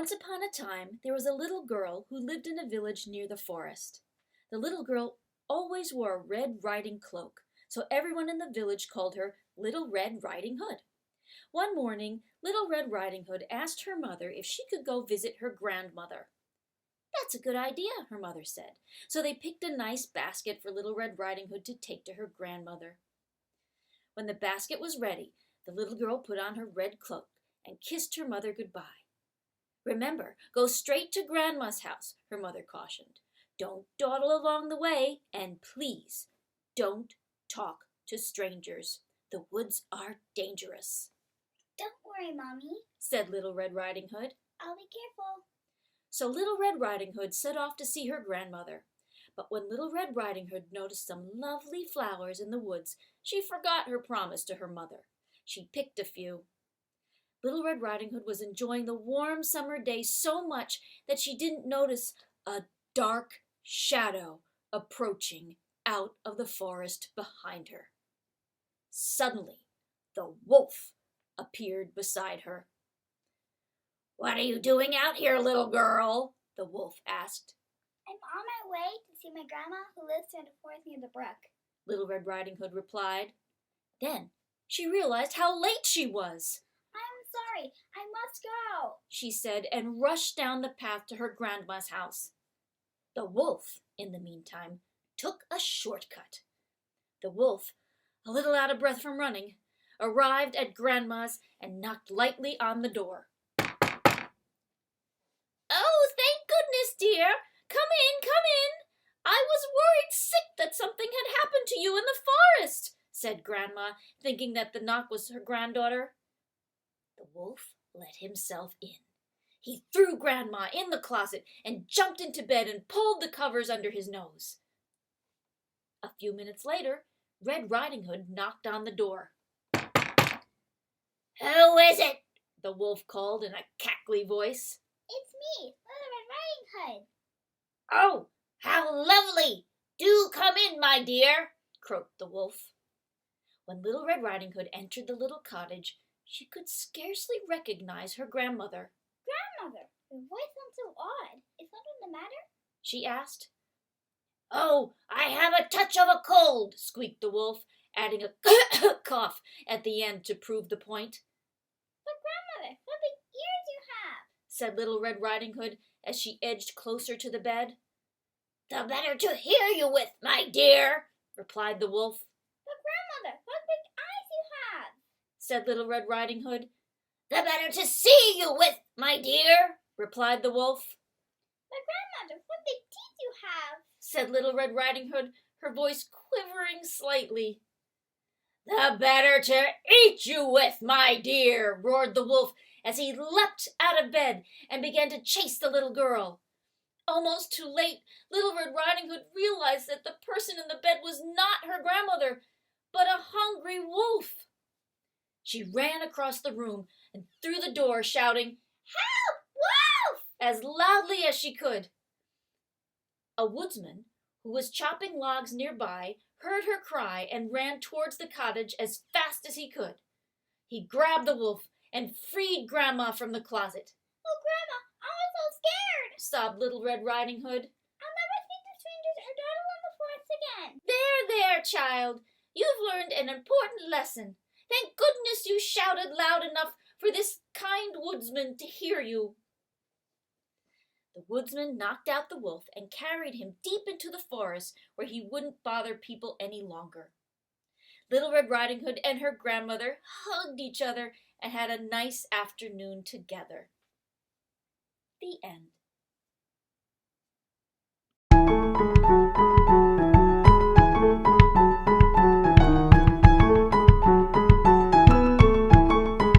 Once upon a time, there was a little girl who lived in a village near the forest. The little girl always wore a red riding cloak, so everyone in the village called her Little Red Riding Hood. One morning, Little Red Riding Hood asked her mother if she could go visit her grandmother. "That's a good idea," her mother said. So they picked a nice basket for Little Red Riding Hood to take to her grandmother. When the basket was ready, the little girl put on her red cloak and kissed her mother goodbye. "Remember, go straight to Grandma's house," her mother cautioned. "Don't dawdle along the way, and please, don't talk to strangers. The woods are dangerous." "Don't worry, Mommy," said Little Red Riding Hood. "I'll be careful." So Little Red Riding Hood set off to see her grandmother. But when Little Red Riding Hood noticed some lovely flowers in the woods, she forgot her promise to her mother. She picked a few. Little Red Riding Hood was enjoying the warm summer day so much that she didn't notice a dark shadow approaching out of the forest behind her. Suddenly, the wolf appeared beside her. "What are you doing out here, little girl?" the wolf asked. "I'm on my way to see my grandma who lives in the forest near the brook," Little Red Riding Hood replied. Then she realized how late she was. "I'm sorry, I must go," she said, and rushed down the path to her grandma's house. The wolf, in the meantime, took a shortcut. The wolf, a little out of breath from running, arrived at Grandma's and knocked lightly on the door. "Oh, thank goodness, dear! Come in, come in! I was worried sick that something had happened to you in the forest," said Grandma, thinking that the knock was her granddaughter. The wolf let himself in. He threw Grandma in the closet and jumped into bed and pulled the covers under his nose. A few minutes later, Red Riding Hood knocked on the door. "Who is it?" the wolf called in a cackly voice. "It's me, Little Red Riding Hood." "Oh, how lovely! Do come in, my dear," croaked the wolf. When Little Red Riding Hood entered the little cottage, she could scarcely recognize her grandmother. "Grandmother, your voice sounds so odd. Is something the matter?" she asked. "Oh, I have a touch of a cold," squeaked the wolf, adding a cough at the end to prove the point. "But Grandmother, what big ears you have!" said Little Red Riding Hood as she edged closer to the bed. "The better to hear you with, my dear," replied the wolf. "But Grandmother, what big eyes you have!" said Little Red Riding Hood. "The better to see you with, my dear," replied the wolf. "But Grandmother, what big teeth you have!" said Little Red Riding Hood, her voice quivering slightly. "The better to eat you with, my dear," roared the wolf as he leapt out of bed and began to chase the little girl. Almost too late, Little Red Riding Hood realized that the person in the bed was not her grandmother, but a hungry wolf. She ran across the room and through the door, shouting, "Help, wolf!" as loudly as she could. A woodsman, who was chopping logs nearby, heard her cry and ran towards the cottage as fast as he could. He grabbed the wolf and freed Grandma from the closet. "Oh, Grandma, I was so scared!" sobbed Little Red Riding Hood. "I'll never speak to strangers or dawdle in the forest again." There, child. You've learned an important lesson. Thank goodness you shouted loud enough for this kind woodsman to hear you. The woodsman knocked out the wolf and carried him deep into the forest where he wouldn't bother people any longer. Little Red Riding Hood and her grandmother hugged each other and had a nice afternoon together. The end.